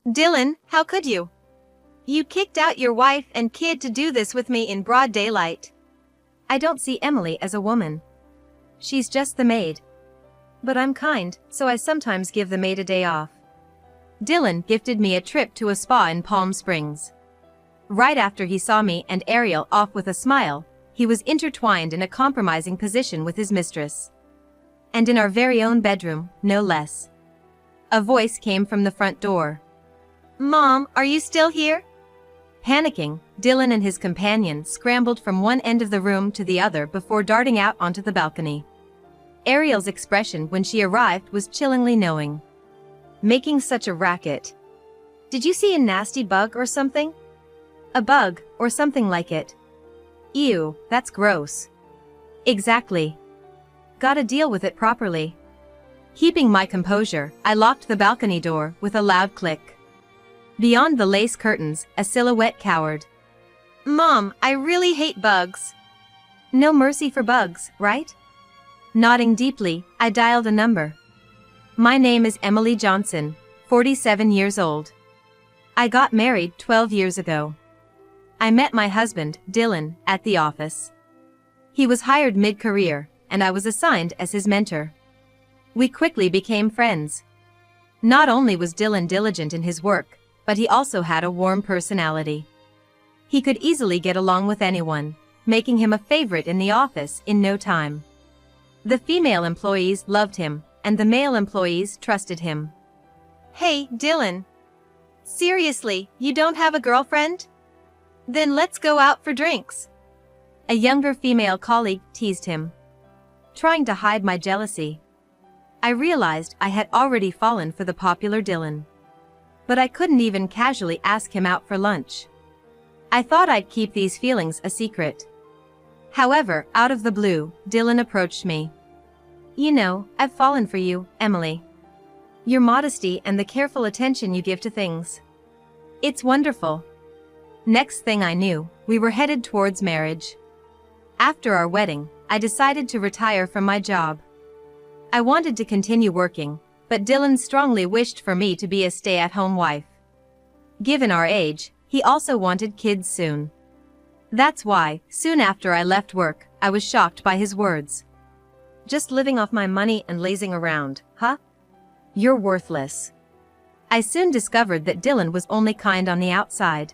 Dylan, how could you? You kicked out your wife and kid to do this with me in broad daylight. I don't see Emily as a woman. She's just the maid. But I'm kind, so I sometimes give the maid a day off. Dylan gifted me a trip to a spa in Palm Springs. Right after he saw me and Ariel off with a smile, he was intertwined in a compromising position with his mistress. And in our very own bedroom, no less. A voice came from the front door. "Mom, are you still here?" Panicking, Dylan and his companion scrambled from one end of the room to the other before darting out onto the balcony. Ariel's expression when she arrived was chillingly knowing. "Making such a racket. Did you see a nasty bug or something?" "A bug, or something like it." "Ew, that's gross." "Exactly. Gotta deal with it properly." Keeping my composure, I locked the balcony door with a loud click. Beyond the lace curtains, a silhouette cowered. "Mom, I really hate bugs." "No mercy for bugs, right?" Nodding deeply, I dialed a number. "My name is Emily Johnson, 47 years old. I got married 12 years ago. I met my husband, Dylan, at the office. He was hired mid-career, and I was assigned as his mentor. We quickly became friends. Not only was Dylan diligent in his work, but he also had a warm personality. He could easily get along with anyone, making him a favorite in the office in no time. The female employees loved him, and the male employees trusted him." "Hey, Dylan. Seriously, you don't have a girlfriend? Then let's go out for drinks." A younger female colleague teased him. Trying to hide my jealousy, I realized I had already fallen for the popular Dylan. But I couldn't even casually ask him out for lunch. I thought I'd keep these feelings a secret. However, out of the blue, Dylan approached me. "You know, I've fallen for you, Emily. Your modesty and the careful attention you give to things. It's wonderful." Next thing I knew, we were headed towards marriage. After our wedding, I decided to retire from my job. I wanted to continue working, but Dylan strongly wished for me to be a stay-at-home wife. Given our age, he also wanted kids soon. That's why, soon after I left work, I was shocked by his words. "Just living off my money and lazing around, huh? You're worthless." I soon discovered that Dylan was only kind on the outside.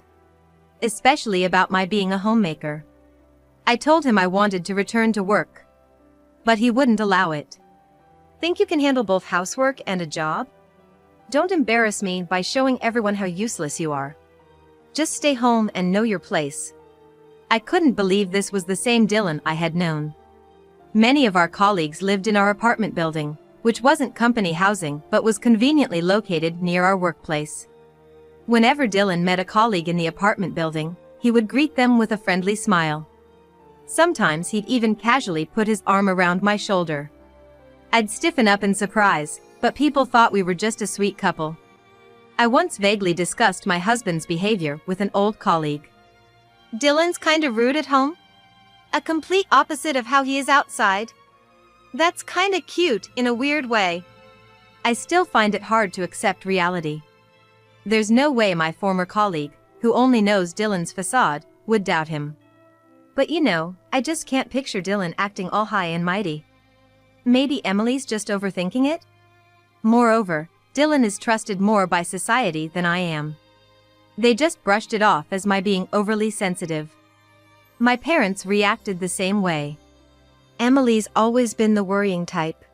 Especially about my being a homemaker. I told him I wanted to return to work. But he wouldn't allow it. "Think you can handle both housework and a job? Don't embarrass me by showing everyone how useless you are. Just stay home and know your place." I couldn't believe this was the same Dylan I had known. Many of our colleagues lived in our apartment building, which wasn't company housing but was conveniently located near our workplace. Whenever Dylan met a colleague in the apartment building, he would greet them with a friendly smile. Sometimes he'd even casually put his arm around my shoulder. I'd stiffen up in surprise, but people thought we were just a sweet couple. I once vaguely discussed my husband's behavior with an old colleague. "Dylan's kinda rude at home? A complete opposite of how he is outside. That's kinda cute in a weird way." I still find it hard to accept reality. There's no way my former colleague, who only knows Dylan's facade, would doubt him. But you know, I just can't picture Dylan acting all high and mighty. Maybe Emily's just overthinking it? Moreover, Dylan is trusted more by society than I am. They just brushed it off as my being overly sensitive. My parents reacted the same way. Emily's always been the worrying type.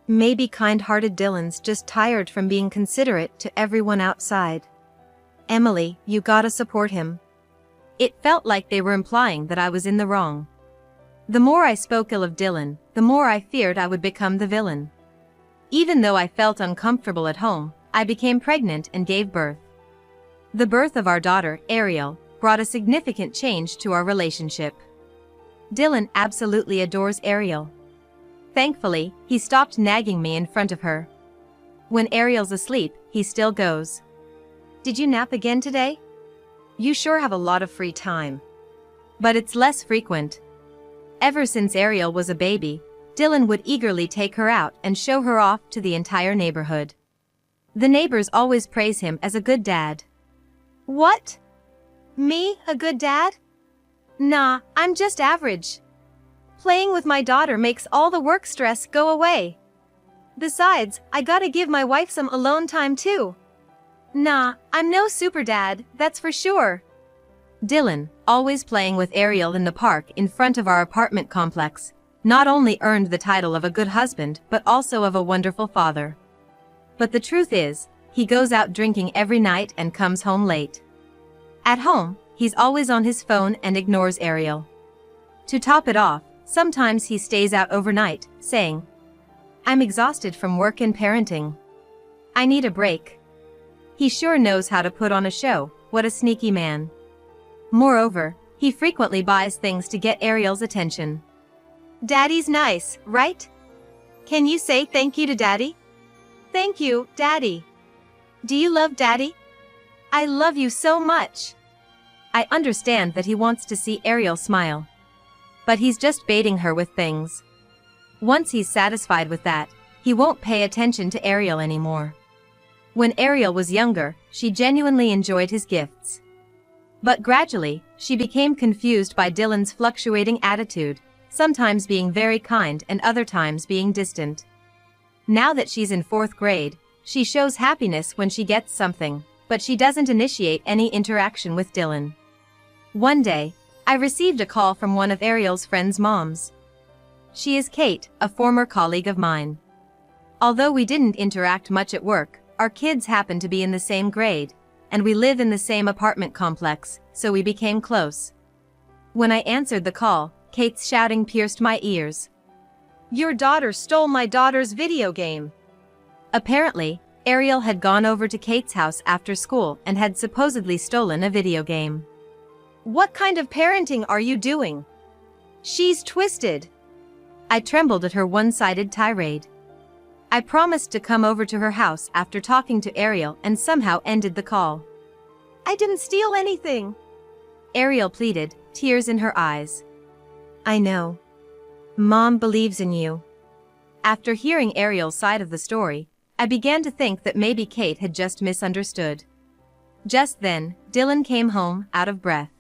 Maybe kind-hearted Dylan's just tired from being considerate to everyone outside. Emily, you gotta support him. It felt like they were implying that I was in the wrong. The more I spoke ill of Dylan, the more I feared I would become the villain. Even though I felt uncomfortable at home, I became pregnant and gave birth. The birth of our daughter, Ariel, brought a significant change to our relationship. Dylan absolutely adores Ariel. Thankfully, he stopped nagging me in front of her. When Ariel's asleep, he still goes, "Did you nap again today? You sure have a lot of free time." But it's less frequent. Ever since Ariel was a baby, Dylan would eagerly take her out and show her off to the entire neighborhood. The neighbors always praise him as a good dad. What? Me, a good dad? Nah, I'm just average. Playing with my daughter makes all the work stress go away. Besides, I gotta give my wife some alone time too. Nah, I'm no super dad, that's for sure. Dylan, always playing with Ariel in the park in front of our apartment complex, not only earned the title of a good husband but also of a wonderful father. But the truth is, he goes out drinking every night and comes home late. At home, he's always on his phone and ignores Ariel. To top it off, sometimes he stays out overnight, saying, "I'm exhausted from work and parenting. I need a break." He sure knows how to put on a show, what a sneaky man. Moreover, he frequently buys things to get Ariel's attention. Daddy's nice, right? Can you say thank you to Daddy? Thank you, Daddy. Do you love Daddy? I love you so much. I understand that he wants to see Ariel smile. But he's just baiting her with things. Once he's satisfied with that, he won't pay attention to Ariel anymore. When Ariel was younger, she genuinely enjoyed his gifts. But gradually, she became confused by Dylan's fluctuating attitude, sometimes being very kind and other times being distant. Now that she's in 4th grade, she shows happiness when she gets something, but she doesn't initiate any interaction with Dylan. One day, I received a call from one of Ariel's friends' moms. She is Kate, a former colleague of mine. Although we didn't interact much at work, our kids happened to be in the same grade, and we live in the same apartment complex, so we became close. When I answered the call, Kate's shouting pierced my ears. Your daughter stole my daughter's video game. Apparently, Ariel had gone over to Kate's house after school and had supposedly stolen a video game. What kind of parenting are you doing? She's twisted. I trembled at her one-sided tirade. I promised to come over to her house after talking to Ariel and somehow ended the call. I didn't steal anything, Ariel pleaded, tears in her eyes. I know. Mom believes in you. After hearing Ariel's side of the story, I began to think that maybe Kate had just misunderstood. Just then, Dylan came home, out of breath.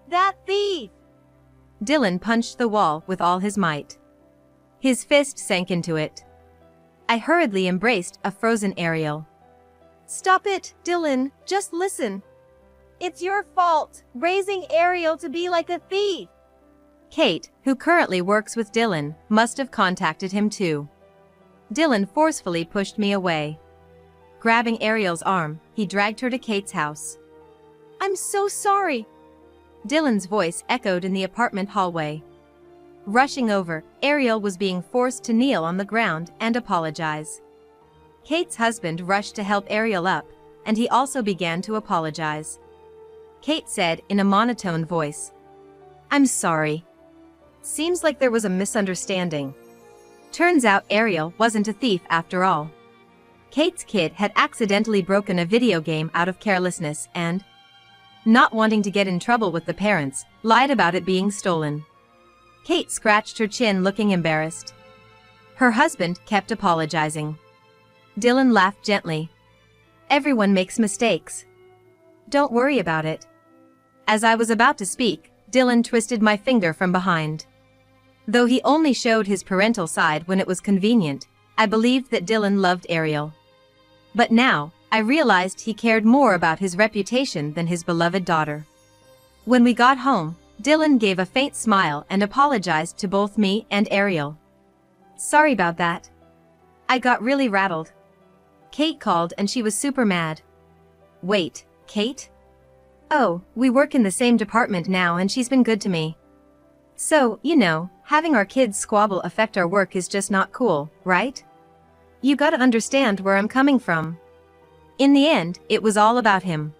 That thief! Dylan punched the wall with all his might. His fist sank into it. I hurriedly embraced a frozen Ariel. Stop it, Dylan, just listen. It's your fault, raising Ariel to be like a thief. Kate, who currently works with Dylan, must have contacted him too. Dylan forcefully pushed me away. Grabbing Ariel's arm, he dragged her to Kate's house. I'm so sorry. Dylan's voice echoed in the apartment hallway. Rushing over, Ariel was being forced to kneel on the ground and apologize. Kate's husband rushed to help Ariel up, and he also began to apologize. Kate said in a monotone voice, "I'm sorry. Seems like there was a misunderstanding." Turns out Ariel wasn't a thief after all. Kate's kid had accidentally broken a video game out of carelessness and, not wanting to get in trouble with the parents, lied about it being stolen. Kate scratched her chin, looking embarrassed. Her husband kept apologizing. Dylan laughed gently. "Everyone makes mistakes. Don't worry about it." As I was about to speak, Dylan twisted my finger from behind. Though he only showed his parental side when it was convenient, I believed that Dylan loved Ariel. But now, I realized he cared more about his reputation than his beloved daughter. When we got home, Dylan gave a faint smile and apologized to both me and Ariel. "Sorry about that. I got really rattled. Kate called and she was super mad." "Wait, Kate?" "Oh, we work in the same department now and she's been good to me. So, you know, having our kids squabble affect our work is just not cool, right? You gotta understand where I'm coming from." In the end, it was all about him.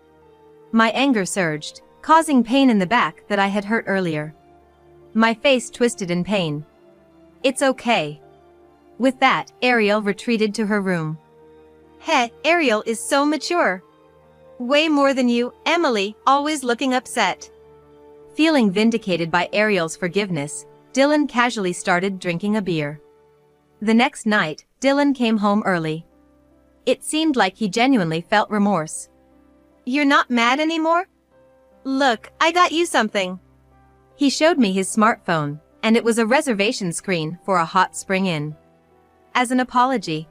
My anger surged, causing pain in the back that I had hurt earlier. My face twisted in pain. "It's okay." With that, Ariel retreated to her room. Hey, Ariel is so mature. Way more than you, Emily, always looking upset. Feeling vindicated by Ariel's forgiveness, Dylan casually started drinking a beer. The next night, Dylan came home early. It seemed like he genuinely felt remorse. You're not mad anymore? Look, I got you something. He showed me his smartphone, and it was a reservation screen for a hot spring inn. As an apology,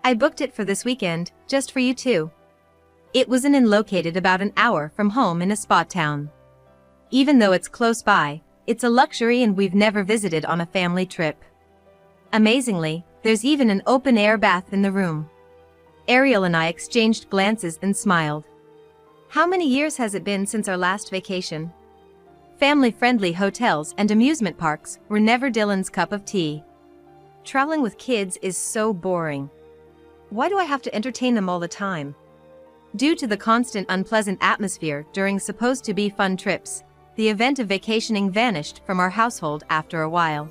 I booked it for this weekend, just for you two. It was an inn located about an hour from home in a spa town. Even though it's close by, it's a luxury and we've never visited on a family trip. Amazingly, there's even an open-air bath in the room. Ariel and I exchanged glances and smiled. How many years has it been since our last vacation? Family-friendly hotels and amusement parks were never Dylan's cup of tea. Traveling with kids is so boring. Why do I have to entertain them all the time? Due to the constant unpleasant atmosphere during supposed-to-be fun trips, the event of vacationing vanished from our household after a while.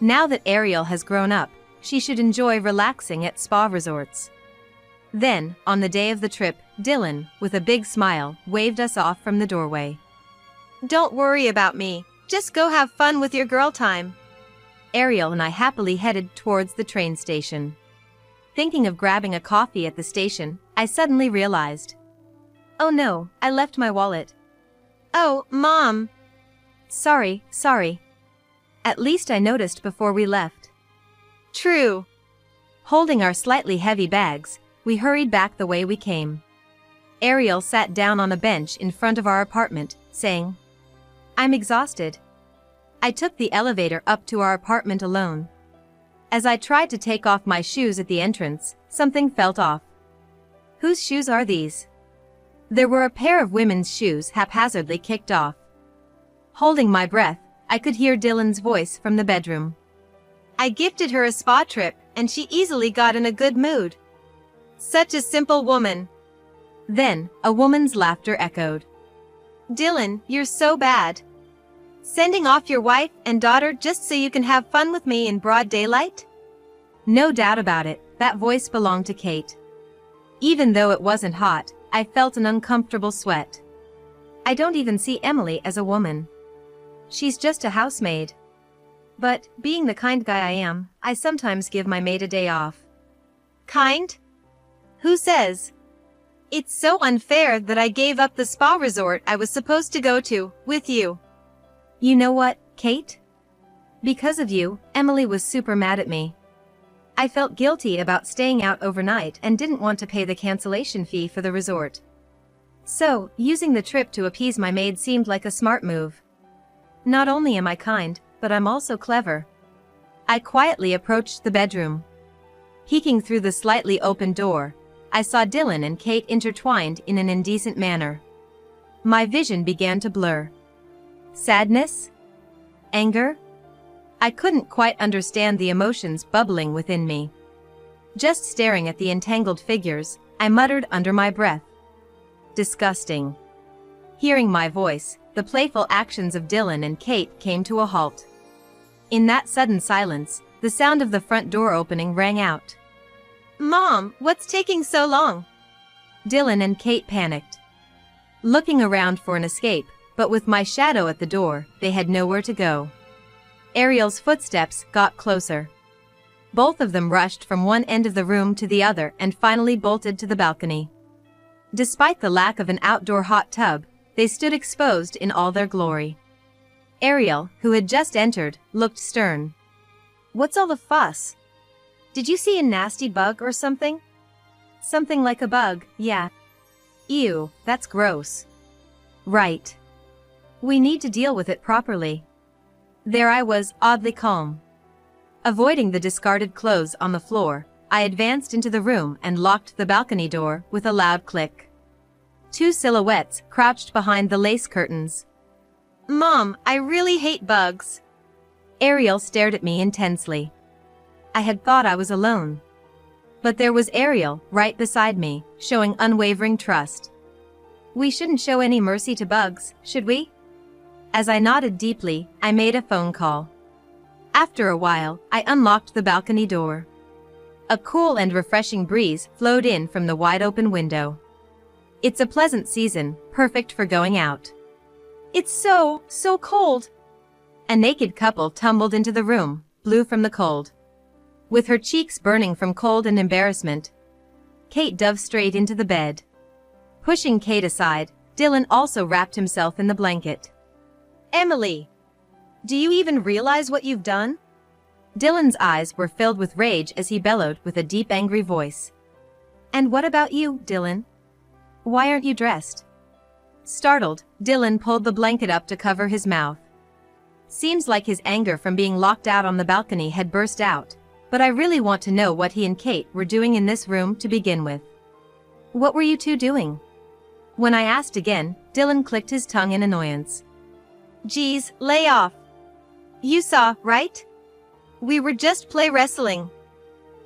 Now that Ariel has grown up, she should enjoy relaxing at spa resorts. Then, on the day of the trip, Dylan, with a big smile, waved us off from the doorway. Don't worry about me, just go have fun with your girl time. Ariel and I happily headed towards the train station. Thinking of grabbing a coffee at the station, I suddenly realized. Oh no, I left my wallet. Oh, Mom. Sorry. At least I noticed before we left. True. Holding our slightly heavy bags, we hurried back the way we came. Ariel sat down on a bench in front of our apartment, saying, I'm exhausted. I took the elevator up to our apartment alone. As I tried to take off my shoes at the entrance, something felt off. Whose shoes are these? There were a pair of women's shoes haphazardly kicked off. Holding my breath, I could hear Dylan's voice from the bedroom. I gifted her a spa trip, and she easily got in a good mood. Such a simple woman. Then, a woman's laughter echoed. Dylan, you're so bad. Sending off your wife and daughter just so you can have fun with me in broad daylight? No doubt about it, that voice belonged to Kate. Even though it wasn't hot, I felt an uncomfortable sweat. I don't even see Emily as a woman. She's just a housemaid. But, being the kind guy I am, I sometimes give my maid a day off. Kind? Who says? It's so unfair that I gave up the spa resort I was supposed to go to, with you. You know what, Kate? Because of you, Emily was super mad at me. I felt guilty about staying out overnight and didn't want to pay the cancellation fee for the resort. So, using the trip to appease my maid seemed like a smart move. Not only am I kind, but I'm also clever. I quietly approached the bedroom. Peeking through the slightly open door, I saw Dylan and Kate intertwined in an indecent manner. My vision began to blur. Sadness? Anger? I couldn't quite understand the emotions bubbling within me. Just staring at the entangled figures, I muttered under my breath. Disgusting. Hearing my voice, the playful actions of Dylan and Kate came to a halt. In that sudden silence, the sound of the front door opening rang out. Mom, what's taking so long? Dylan and Kate panicked. Looking around for an escape, but with my shadow at the door, they had nowhere to go. Ariel's footsteps got closer. Both of them rushed from one end of the room to the other and finally bolted to the balcony. Despite the lack of an outdoor hot tub, they stood exposed in all their glory. Ariel, who had just entered, looked stern. What's all the fuss? Did you see a nasty bug or something? Something like a bug, yeah. Ew, that's gross. Right. We need to deal with it properly. There I was, oddly calm. Avoiding the discarded clothes on the floor, I advanced into the room and locked the balcony door with a loud click. Two silhouettes crouched behind the lace curtains. Mom, I really hate bugs. Ariel stared at me intensely. I had thought I was alone. But there was Ariel, right beside me, showing unwavering trust. We shouldn't show any mercy to bugs, should we? As I nodded deeply, I made a phone call. After a while, I unlocked the balcony door. A cool and refreshing breeze flowed in from the wide-open window. It's a pleasant season, perfect for going out. It's so cold. A naked couple tumbled into the room, blue from the cold. With her cheeks burning from cold and embarrassment, Kate dove straight into the bed. Pushing Kate aside, Dylan also wrapped himself in the blanket. Emily! Do you even realize what you've done? Dylan's eyes were filled with rage as he bellowed with a deep angry voice. And what about you, Dylan? Why aren't you dressed? Startled, Dylan pulled the blanket up to cover his mouth. Seems like his anger from being locked out on the balcony had burst out, but I really want to know what he and Kate were doing in this room to begin with. What were you two doing? When I asked again, Dylan clicked his tongue in annoyance. Geez, lay off. You saw, right? We were just play wrestling.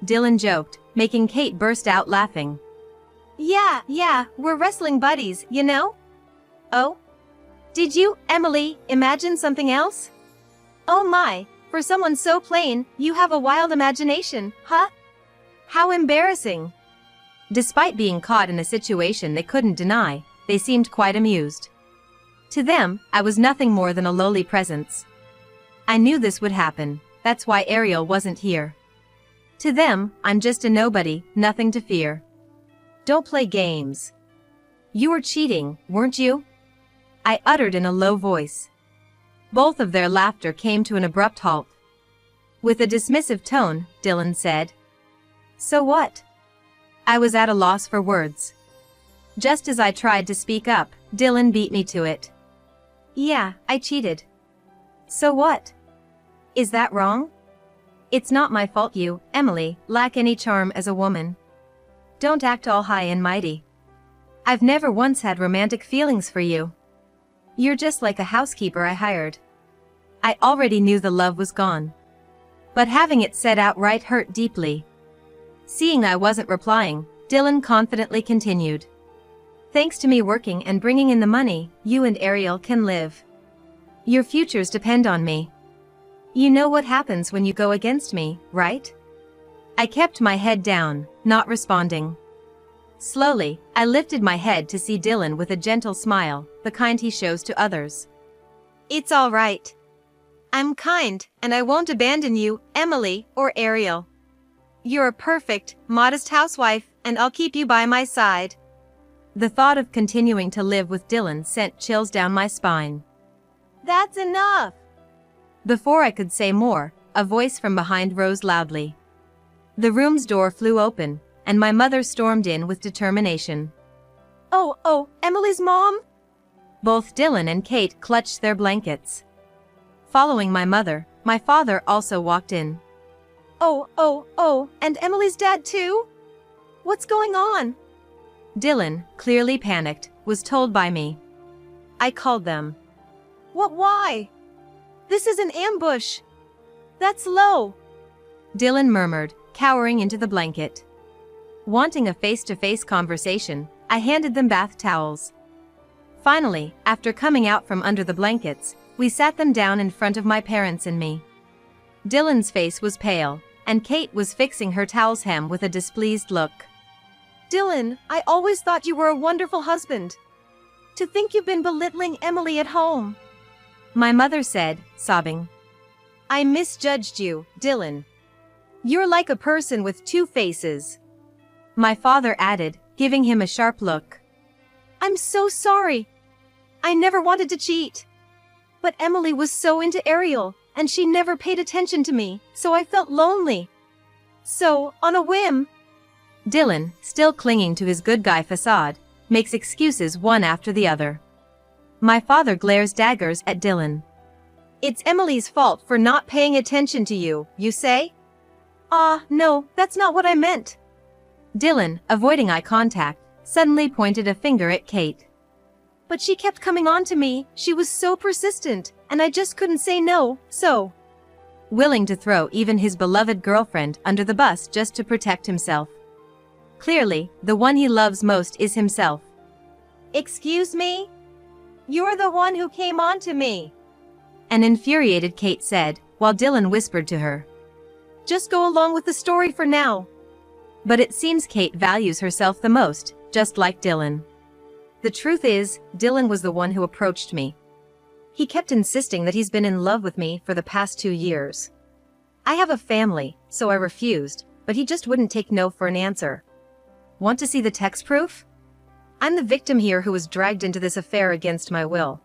Dylan joked, making Kate burst out laughing. Yeah, we're wrestling buddies, you know? Oh? Did you, Emily, imagine something else? Oh my, for someone so plain, you have a wild imagination, huh? How embarrassing. Despite being caught in a situation they couldn't deny, they seemed quite amused. To them, I was nothing more than a lowly presence. I knew this would happen, that's why Ariel wasn't here. To them, I'm just a nobody, nothing to fear. Don't play games. You were cheating, weren't you? I uttered in a low voice. Both of their laughter came to an abrupt halt. With a dismissive tone, Dylan said, So what? I was at a loss for words. Just as I tried to speak up, Dylan beat me to it. Yeah, I cheated. So what? Is that wrong? It's not my fault you, Emily, lack any charm as a woman. Don't act all high and mighty. I've never once had romantic feelings for you. You're just like a housekeeper I hired. I already knew the love was gone. But having it said outright hurt deeply. Seeing I wasn't replying, Dylan confidently continued. Thanks to me working and bringing in the money, you and Ariel can live. Your futures depend on me. You know what happens when you go against me, right? I kept my head down, not responding. Slowly, I lifted my head to see Dylan with a gentle smile, the kind he shows to others. It's all right. I'm kind, and I won't abandon you, Emily, or Ariel. You're a perfect, modest housewife, and I'll keep you by my side. The thought of continuing to live with Dylan sent chills down my spine. That's enough! Before I could say more, a voice from behind rose loudly. The room's door flew open, and my mother stormed in with determination. Oh, Emily's mom? Both Dylan and Kate clutched their blankets. Following my mother, my father also walked in. Oh, and Emily's dad too? What's going on? Dylan, clearly panicked, was told by me. I called them. Why? This is an ambush. That's low. Dylan murmured, cowering into the blanket. Wanting a face-to-face conversation, I handed them bath towels. Finally, after coming out from under the blankets, we sat them down in front of my parents and me. Dylan's face was pale, and Kate was fixing her towel's hem with a displeased look. Dylan, I always thought you were a wonderful husband. To think you've been belittling Emily at home. My mother said, sobbing. I misjudged you, Dylan. You're like a person with two faces. My father added, giving him a sharp look. I'm so sorry. I never wanted to cheat. But Emily was so into Ariel, and she never paid attention to me, so I felt lonely. So, on a whim. Dylan, still clinging to his good guy facade, makes excuses one after the other. My father glares daggers at Dylan. It's Emily's fault for not paying attention to you, you say? No, that's not what I meant. Dylan, avoiding eye contact, suddenly pointed a finger at Kate. But she kept coming on to me, she was so persistent, and I just couldn't say no, so. Willing to throw even his beloved girlfriend under the bus just to protect himself. Clearly, the one he loves most is himself. Excuse me? You're the one who came on to me. An infuriated Kate said, while Dylan whispered to her. Just go along with the story for now. But it seems Kate values herself the most, just like Dylan. The truth is, Dylan was the one who approached me. He kept insisting that he's been in love with me for the past 2 years. I have a family, so I refused, but he just wouldn't take no for an answer. Want to see the text proof? I'm the victim here who was dragged into this affair against my will.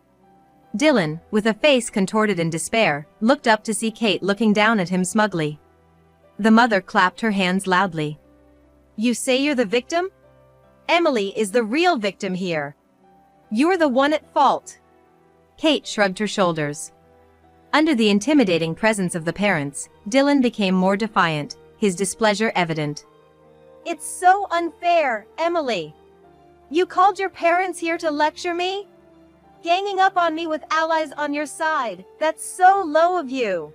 Dylan, with a face contorted in despair, looked up to see Kate looking down at him smugly. The mother clapped her hands loudly. You say you're the victim? Emily is the real victim here. You're the one at fault. Kate shrugged her shoulders. Under the intimidating presence of the parents, Dylan became more defiant, his displeasure evident. It's so unfair, Emily. You called your parents here to lecture me? Ganging up on me with allies on your side, that's so low of you.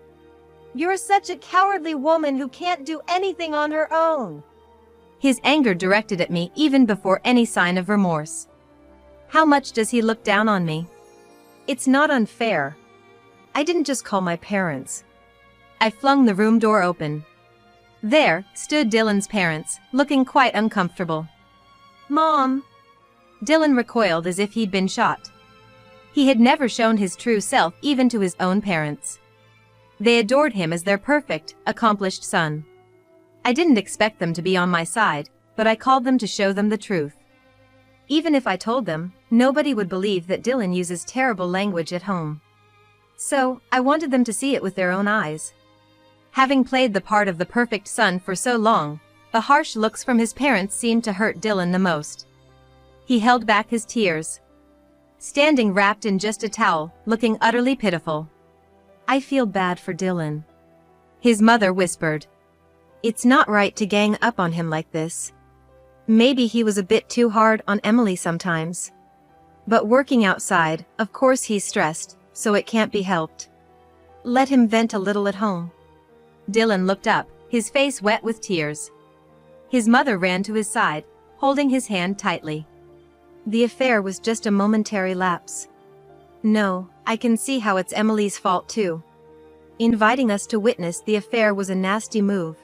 You're such a cowardly woman who can't do anything on her own. His anger directed at me even before any sign of remorse. How much does he look down on me? It's not unfair. I didn't just call my parents. I flung the room door open. There stood Dylan's parents, looking quite uncomfortable. Mom! Dylan recoiled as if he'd been shot. He had never shown his true self even to his own parents. They adored him as their perfect, accomplished son. I didn't expect them to be on my side, but I called them to show them the truth. Even if I told them, nobody would believe that Dylan uses terrible language at home. So, I wanted them to see it with their own eyes. Having played the part of the perfect son for so long, the harsh looks from his parents seemed to hurt Dylan the most. He held back his tears. Standing wrapped in just a towel, looking utterly pitiful. I feel bad for Dylan. His mother whispered. It's not right to gang up on him like this. Maybe he was a bit too hard on Emily sometimes. But working outside, of course he's stressed, so it can't be helped. Let him vent a little at home. Dylan looked up, his face wet with tears. His mother ran to his side, holding his hand tightly. The affair was just a momentary lapse. No, I can see how it's Emily's fault too. Inviting us to witness the affair was a nasty move.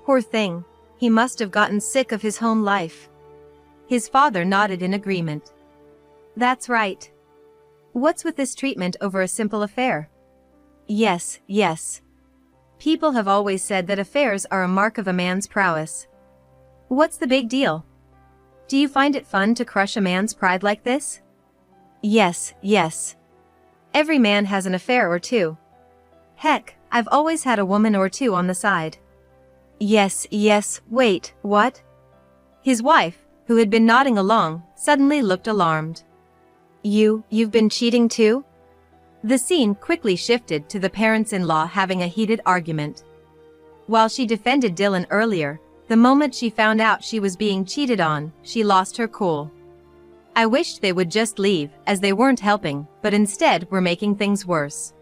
Poor thing, he must have gotten sick of his home life. His father nodded in agreement. That's right. What's with this treatment over a simple affair? Yes, yes. People have always said that affairs are a mark of a man's prowess. What's the big deal? Do you find it fun to crush a man's pride like this? Yes, yes. Every man has an affair or two. Heck, I've always had a woman or two on the side. Yes, yes, wait, what? His wife, who had been nodding along, suddenly looked alarmed. You've been cheating too? The scene quickly shifted to the parents-in-law having a heated argument. While she defended Dylan earlier, the moment she found out she was being cheated on, she lost her cool. I wished they would just leave, as they weren't helping, but instead were making things worse.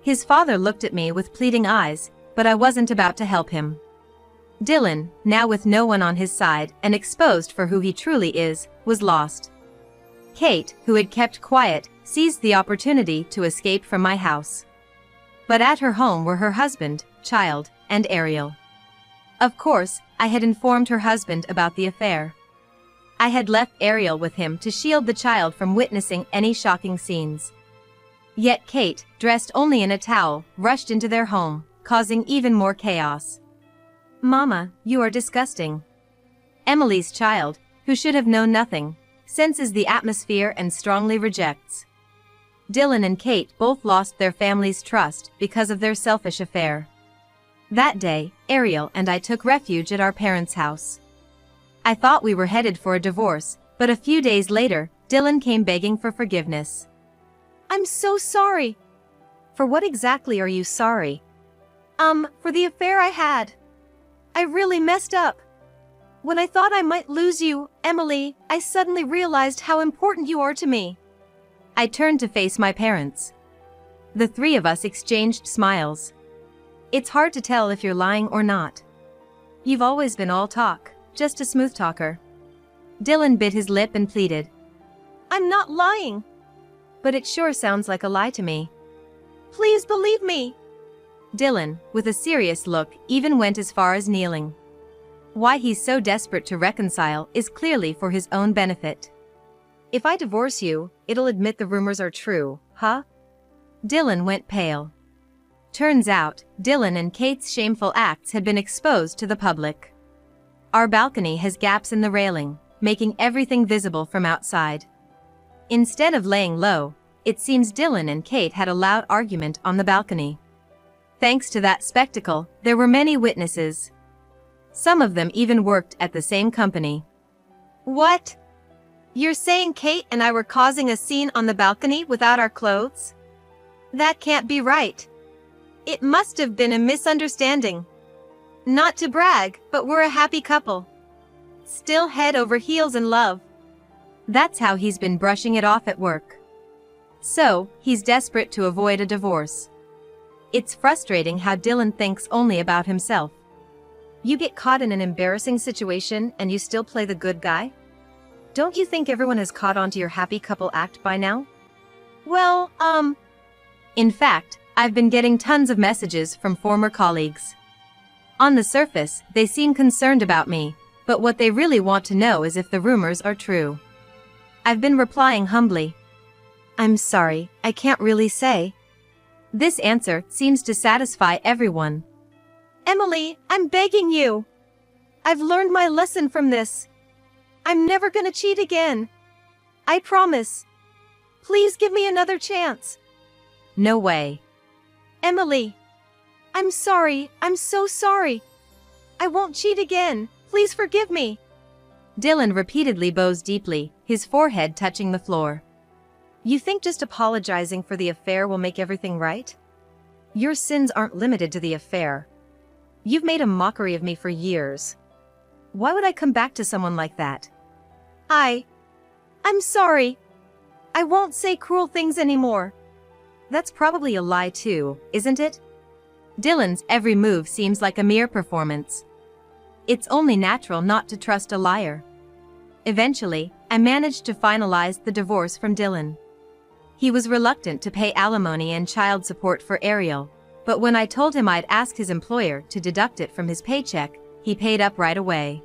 His father looked at me with pleading eyes, but I wasn't about to help him. Dylan, now with no one on his side and exposed for who he truly is, was lost. Kate, who had kept quiet, seized the opportunity to escape from my house. But at her home were her husband, child, and Ariel. Of course, I had informed her husband about the affair. I had left Ariel with him to shield the child from witnessing any shocking scenes. Yet Kate, dressed only in a towel, rushed into their home, causing even more chaos. Mama, you are disgusting. Emily's child, who should have known nothing, senses the atmosphere and strongly rejects. Dylan and Kate both lost their family's trust because of their selfish affair. That day, Ariel and I took refuge at our parents' house. I thought we were headed for a divorce, but a few days later, Dylan came begging for forgiveness. I'm so sorry. For what exactly are you sorry? For the affair I had. I really messed up. When I thought I might lose you, Emily, I suddenly realized how important you are to me. I turned to face my parents. The three of us exchanged smiles. It's hard to tell if you're lying or not. You've always been all talk, just a smooth talker. Dylan bit his lip and pleaded. I'm not lying. But it sure sounds like a lie to me. Please believe me. Dylan, with a serious look, even went as far as kneeling. Why he's so desperate to reconcile is clearly for his own benefit. If I divorce you, it'll admit the rumors are true, huh? Dylan went pale. Turns out, Dylan and Kate's shameful acts had been exposed to the public. Our balcony has gaps in the railing, making everything visible from outside. Instead of laying low, it seems Dylan and Kate had a loud argument on the balcony. Thanks to that spectacle, there were many witnesses. Some of them even worked at the same company. What? You're saying Kate and I were causing a scene on the balcony without our clothes? That can't be right. It must have been a misunderstanding. Not to brag, but we're a happy couple. Still head over heels in love. That's how he's been brushing it off at work. So, he's desperate to avoid a divorce. It's frustrating how Dylan thinks only about himself. You get caught in an embarrassing situation and you still play the good guy? Don't you think everyone has caught on to your happy couple act by now? Well, In fact, I've been getting tons of messages from former colleagues. On the surface, they seem concerned about me, but what they really want to know is if the rumors are true. I've been replying humbly. I'm sorry, I can't really say. This answer seems to satisfy everyone. Emily, I'm begging you. I've learned my lesson from this. I'm never gonna cheat again. I promise. Please give me another chance. No way. Emily. I'm sorry, I'm so sorry. I won't cheat again, please forgive me. Dylan repeatedly bows deeply, his forehead touching the floor. You think just apologizing for the affair will make everything right? Your sins aren't limited to the affair. You've made a mockery of me for years. Why would I come back to someone like that? I'm sorry. I won't say cruel things anymore. That's probably a lie too, isn't it? Dylan's every move seems like a mere performance. It's only natural not to trust a liar. Eventually, I managed to finalize the divorce from Dylan. He was reluctant to pay alimony and child support for Ariel, but when I told him I'd ask his employer to deduct it from his paycheck, he paid up right away.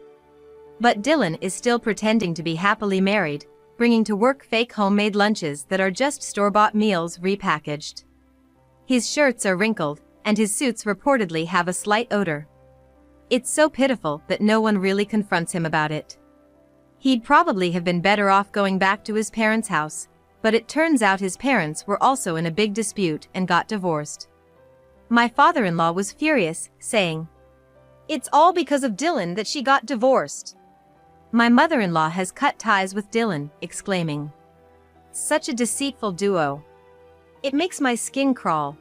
But Dylan is still pretending to be happily married, bringing to work fake homemade lunches that are just store-bought meals repackaged. His shirts are wrinkled, and his suits reportedly have a slight odor. It's so pitiful that no one really confronts him about it. He'd probably have been better off going back to his parents' house, but it turns out his parents were also in a big dispute and got divorced. My father-in-law was furious, saying, "It's all because of Dylan that she got divorced." My mother-in-law has cut ties with Dylan, exclaiming, "Such a deceitful duo. It makes my skin crawl."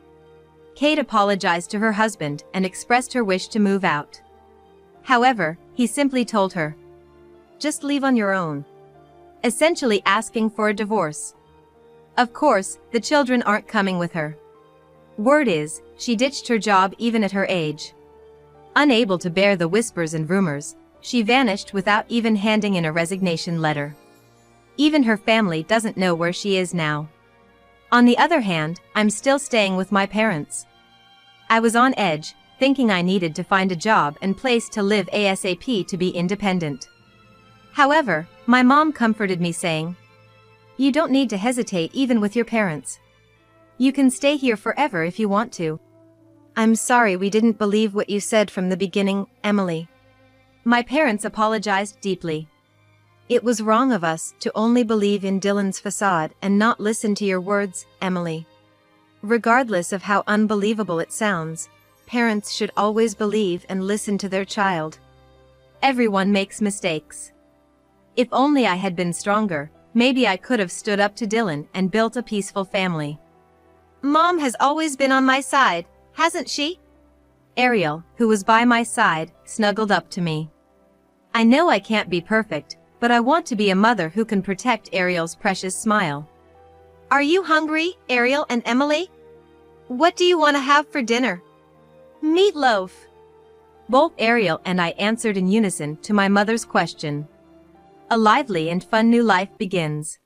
Kate apologized to her husband and expressed her wish to move out. However, he simply told her, "Just leave on your own," essentially asking for a divorce. Of course, the children aren't coming with her. Word is, she ditched her job even at her age. Unable to bear the whispers and rumors, she vanished without even handing in a resignation letter. Even her family doesn't know where she is now. On the other hand, I'm still staying with my parents. I was on edge, thinking I needed to find a job and place to live ASAP to be independent. However, my mom comforted me saying, "You don't need to hesitate even with your parents. You can stay here forever if you want to." I'm sorry we didn't believe what you said from the beginning, Emily. My parents apologized deeply. It was wrong of us to only believe in Dylan's facade and not listen to your words, Emily. Regardless of how unbelievable it sounds, parents should always believe and listen to their child. Everyone makes mistakes. If only I had been stronger, maybe I could have stood up to Dylan and built a peaceful family. Mom has always been on my side, hasn't she? Ariel, who was by my side, snuggled up to me. I know I can't be perfect, but I want to be a mother who can protect Ariel's precious smile. Are you hungry, Ariel and Emily? What do you want to have for dinner? Meatloaf. Both Ariel and I answered in unison to my mother's question. A lively and fun new life begins.